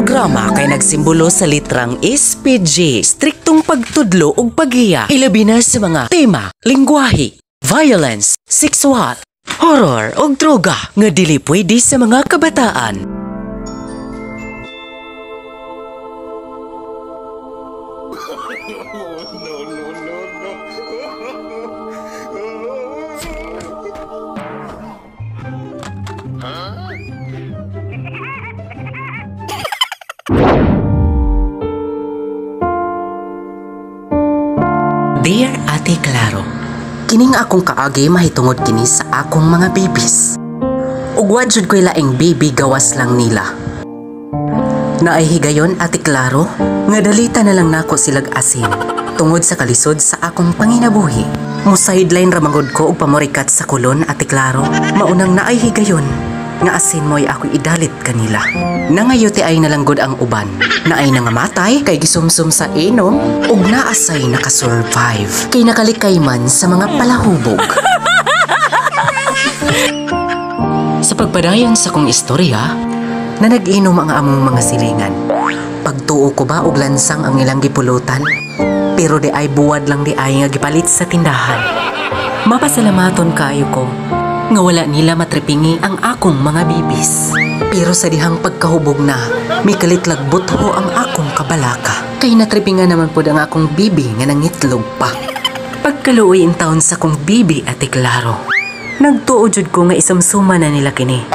programa kay nagsimbolo sa litrang SPG, striktong pagtudlo ug paghiya, ilabi na sa mga tema, lingwahe, violence, sexual, horror ug droga nga dili pwede sa mga kabataan. Dear Ate Claro, kining akong kaagi mahitungod kini sa akong mga babies. Ug wa jud ko'y laing baby gawas lang nila. Naay higayon Ate Claro, nga dalita na lang nako silag asin tungod sa kalisod sa akong panginabuhi. Mo sideline ra magod ko og pamorikat sa kulon Ate Claro, maunang naay higayon nga asin mo'y ako idalit kanila. Nangayote ay nalanggod ang uban. Naay nangamatay kay gisumsum sa inom ug naasay nakasurvive kay nakalikay man sa mga palahubog. Sa pagpadayon sa kong istorya, na nag-inom ang among mga silingan. Pagtuo ko ba og lansang ang ilang gipulutan, pero di ay buwad lang di ay nga gipalit sa tindahan. Mapasalamaton kaayo ko nga wala nila matripingi ang akong mga bibis. Pero sa dihang pagkahubog na, may kalitlag butho ang akong kabalaka. Kay natripinga naman po ang akong bibi nga nangitlog pa. Pagkaluoy in taon sa kong bibi Ate Claro, nagtuo jud ko nga isamsuma na nila kini.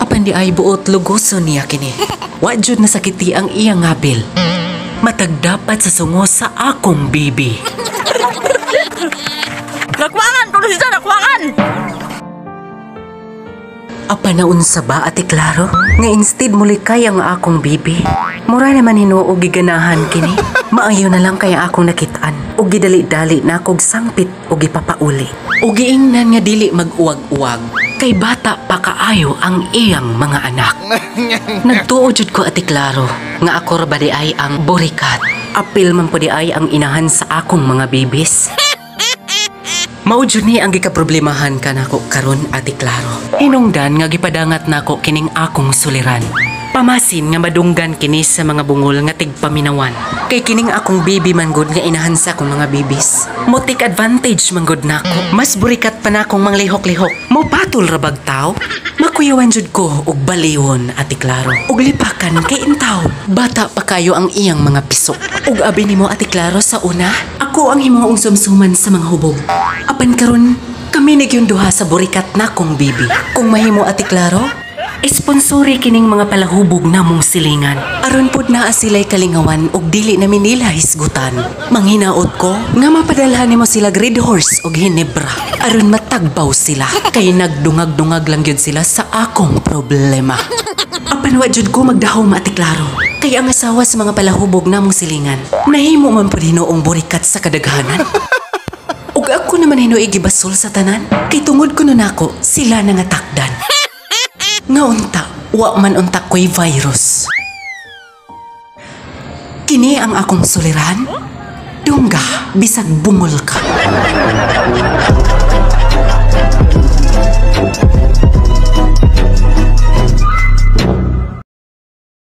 Apan di ay buot lugoso niya kini. Wa jud nasakiti ang iyang habil. Matag dapat sa sungo sa akong bibi. Nakwangan! Tulo siya! Nakwangan! Apa na unsa ba Ate Claro? Nga instead mulikay ang akong bibi. Mura naman hinuog giganahan kini. Maayo na lang kaya akong nakitaan. O gidali-dali na akong sangpit o gipapauli. O giingnan nga dili mag-uwag-uwag. Kay bata pa kaayo ang iyang mga anak. Nagtuo jud ko Ate Claro nga ako ra ba di ay ang burikat. Apil man po di ay ang inahan sa akong mga bibis. Mao jud ni ang gikaproblemahan kanako karon Ate Claro. Hinungdan nga gipadangat nako kining akong suliran. Pamasin nga madunggan kini sa mga bungol nga tigpaminawan. Kay kining akong baby man gud nga inahan sa akong mga bibis. Mo take advantage man gud nako. Mas burikat pa nakong manglihok-lihok. Mo patol ra bag taw. Makuyawan jud ko og baliwon Ate Claro. Og lipakan kay intaw. Bata pa kayo ang iyang mga pisok. Og abi nimo Ate Claro sa una, ako ang himuong sumsuman sa mga hubog. Apan karon kami nagyun duha sa burikat nakong bibi. Kung mahimo Ate Claro, sponsori kining mga palahubog namong silingan. Aron pod naa sila'y kalingawan og dili namin nila hisgutan. Manghinaot ko nga mapadalhan nimo sila Red Horse og Hinebra aron matagbaw sila. Kay nagdungag-dungag lang gyud sila sa akong problema. Apan wa jud ko magdahom Ate Claro. Kay ang asawa sa mga palahubog namong silingan, nahimo man pod hinuong burikat sa kadaghanan. Ug ako naman hinuoy gibasol sa tanan. Kay tungod ko nun ako, sila nangatakdan. Nga unta, wa man unta ko'y virus. Kini ang akong suliran, dungga bisag bungol ka.